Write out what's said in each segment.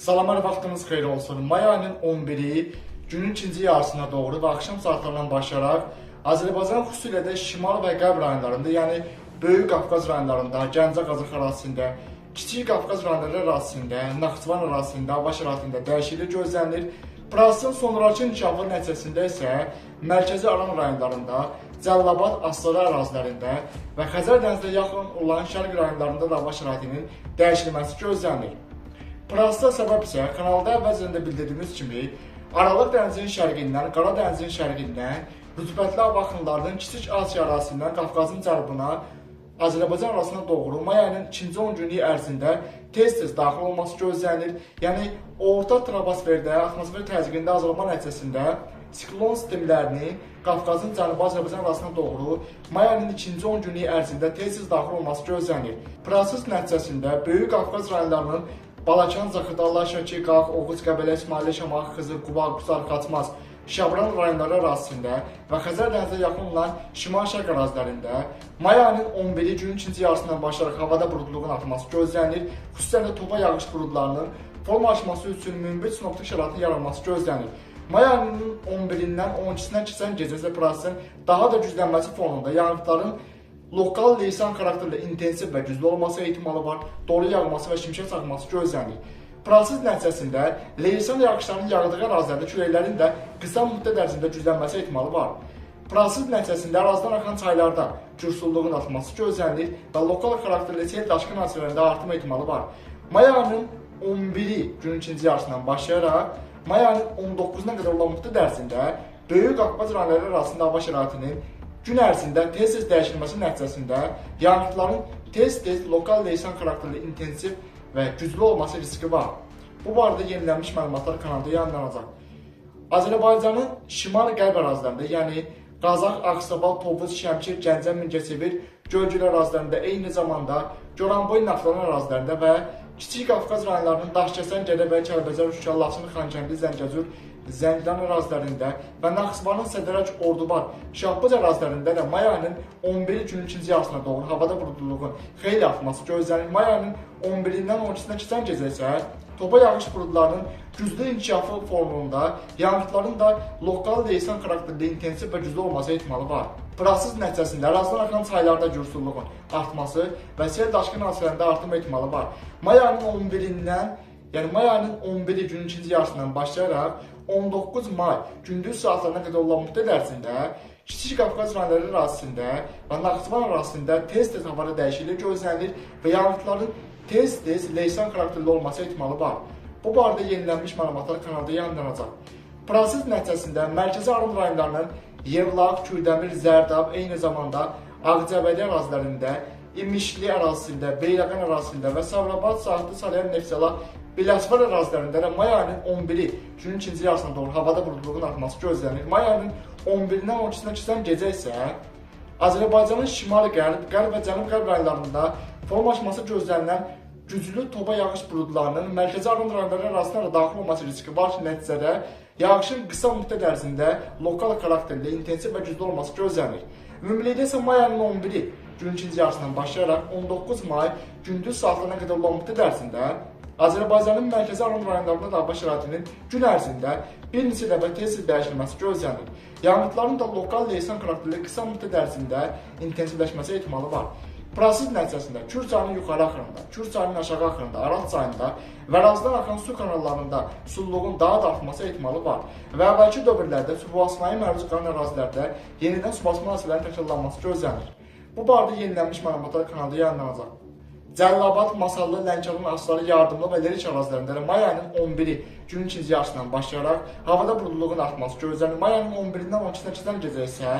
Salamlar, vaxtınız xeyir olsun. May ayının 11-i günün ikinci yarısına doğru ve akşam saatlerden başlayaraq Azərbaycan xüsusilə də şimal və qərb rayonlarında, yəni Böyük Qafqaz rayonlarında, Gəncə, Qazax ərazisində, Kiçik Qafqaz rayonları ərazisində, Naxçıvan ərazisində, hava şəraitində dəyişiklik gözlənilir. Prosessin sonrakı inkişafı nəticəsində isə mərkəzi Aran rayonlarında, Cəlilabad, Astara ərazilərində və Xəzər dənizinə yaxın olan şərq rayonlarında da hava şəraitinin dəyişilməsi gözlənilir. Prosesdə səbəb isə kanalda əvvəlcədən bildirdiyimiz kimi Aralıq dənizinin şərqindən, Qara dənizinin şərqindən, rütubətli hava axınlarının Kiçik Asiya ərazisindən Qafqazın cənubuna, Azərbaycan arasına doğru may ayının ikinci 10 günlük ərzində tez-tez daxil olması gözlənilir. Yəni, orta troposferdə, atmosfer təzyiqində azalma nəticəsində siklon sistemlərinin Qafqazın cənubu Azərbaycan arasına doğru may ayının ikinci 10 günlük ərzində tez-tez daxil olması gözlənilir. Proses nəticəsində Böyük Qafqaz rayonlarının Balakan, Zaqatala, Şəki, Qax, Oğuz, Qəbələ, İsmailli, Şamaxı, Xızı, Quba, Qusar, Xaçmaz, Şabran rayonları ərazisində və Xəzər dənizinə yaxın olan şimal-şərq ərazilərində may ayının 11-i günün ikinci yarısından başlayaraq havada buludluğun artması gözlənilir. Xüsusən də topa yağış buludlarının formalaşması üçün münbit sinoptik şəraitin yaranması gözlənilir. May ayının 11-dən 12-dən keçən gecə prosesin daha da güclənməsi fonunda yağıntıların lokal leysan xarakterli intensiv və güclü olması ehtimalı var, dolu yağması və şimşək çaxması gözlənilir. Proses nəticəsində leysan yağışlarının yağdığı ərazilərdə küləklərin də qısa müddət ərzində güclənməsi ehtimalı var. Proses nəticəsində ərazidən axan çaylarda cürsulluğun artması gözlənilir və lokal xarakterli sel daşqın hadisələrində artım ehtimalı var. May ayının 11-i günün ikinci yarısından başlayaraq may ayının 19-na qədər olan müddət ərzində Böyük Qafqaz rayonları arasında hava şəraitinin gün ərzində tez-tez dəyişilməsi nəticəsində yağıntıların tez-tez lokal leysan xarakterli intensiv və güclü olması riski var. Bu barədə yenilənmiş məlumatlar kanalda yayımlanacaq. Azərbaycanın şimal-qərb ərazilərində, yəni Qazax, Ağstafa, Tovuz, Şəmkir, Gəncə, Mingəçevir, Gölgül ərazilərində, eyni zamanda Goranboy, Naxçıvan ərazilərində və Kiçik Qafqaz rayonlarının Daşkəsən, Gədəbəy, Kəlbəcər, Şuşa, Laçın, Xankəndi, Zəngəzur, Zəngilan ərazilərində və Naxçıvanın Sədərək, Ordubad, Şahbaz ərazilərində də may ayının 11 günün ikinci yarısına doğru havada buludluluğun xeyli artması gözlənilir. May ayının 11-dən 12-sinə keçən gecə isə topa yağış buludlarının güclü inkişafı fonunda yağıntıların da lokal leysan xarakterli intensiv və güclü olması ehtimalı var. Proses nəticəsində ərazidən axan çaylarda gürsulluğun artması və sel daşqın hadisələrində artım ehtimalı var. May ayının 11-dən, yəni may ayının 11-i günün ikinci yarısından başlayaraq 19 may gündüz saatlarına qədər olan müddət ərzində Kiçik Qafqaz rayonları ərazisində və Naxçıvan ərazisində tez-tez havada dəyişiklik gözlənilir və yağıntıların tez-tez leysan xarakterli olması ehtimalı var. Bu barədə yenilənmiş məlumatlar kanalda yayımlanacaq. Proses nəticəsində mərkəzi Aran rayonlarının Yevlax, Kürdəmir, Zərdab, eyni zamanda Ağcabədi ərazilərində, İmişli ərazisində, Beyləqan ərazisində və Savrabad, Saatlı, Salyan, Neftçala, Biləsvar ərazilərində də may ayının 11-i günün ikinci yarısına doğru havada buludluğun artması gözlənilir. May ayının 11-dən 12-sinə keçən gecə isə Azərbaycanın şimal-qərb, qərb və cənub-qərb rayonlarında formalaşması gözlənilən güclü topa yağış buludlarının mərkəzi Aran rayonları arasında da daxil olması riski var ki, nəticədə yağışın qısa müddət ərzində lokal xarakterli, intensiv və güclü olması gözlənilir. Ümumilikdə isə may ayının 11-i günün ikinci yarısından başlayaraq 19 may gündüz saatlarına qədər olan müddət ərzində Azərbaycanın mərkəzi Aran rayonlarında da hava şəraitinin gün ərzində bir neçə dəfə tez-tez dəyişilməsi gözlənilir. Yağıntıların da lokal leysan xarakterli qısa müddət ərzində intensivləşməsi ehtimalı var. Proses nəticəsində Kür çayının yuxarı axırında, Kür çayının aşağı axırında, Araz çayında və ərazidən axan su kanallarında sululuğun daha da artması ehtimalı var və əvvəlki dövrlərdə subasmaya məruz qalan ərazilərdə yenidən subasma hadisələrinin təkrarlanması gözlənilir. Bu barədə yenilənmiş məlumatlar kanalda yayımlanacaq. Cəlilabad, Masallı, Lənkəran, Asları, Yardımlı və Lerik ərazilərində may ayının 11-i günün ikinci yarısından başlayaraq havada buludluğun artması gözlənilir. May ayının 11-dən 12-sinə keçən gecə isə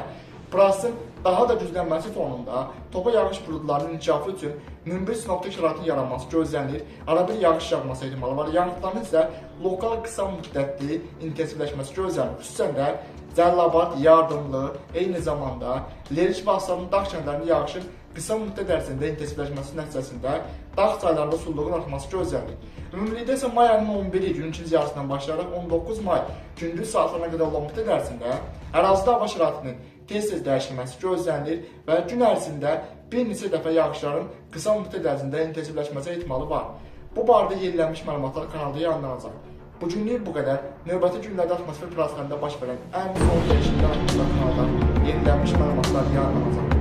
prosesin daha da güclənməsi fonunda topa yağış buludlarının inkişafı üçün münbit sinoptik şəraitin yaranması gözlənilir. Arada bir yağış yağması ehtimalı var. Yağıntıların isə lokal qısa müddətli intensivləşməsi gözlənilir. Xüsusən də Cəlilabad, Yardımlı, eyni zamanda Lerik və Aslanın dağ kəndlərində yağışın qısa müddət ərzində intensivləşməsi nəticəsində dağ çaylarında sululuğun artması gözlənilir. Ümumilikdə isə may ayının 11-i günün ikinci yarısından başlayaraq 19 may gündüz saatlarına qədər olan müddət ərzində ərazidə hava şəraitinin tez-tez dəyişilməsi gözlənilir və gün ərzində bir neçə dəfə yağışların qısa müddət ərzində intensivləşməsi ehtimalı var. Bu barədə yenilənmiş məlumatlar kanalda yayınlanacaq. Bugünlük bu qədər. Növbəti günlərdə atmosfer plaslarında baş verən ən son dəyişikliklər haqqında kanalda yenilənmiş məlumatlar yayınlanacaq.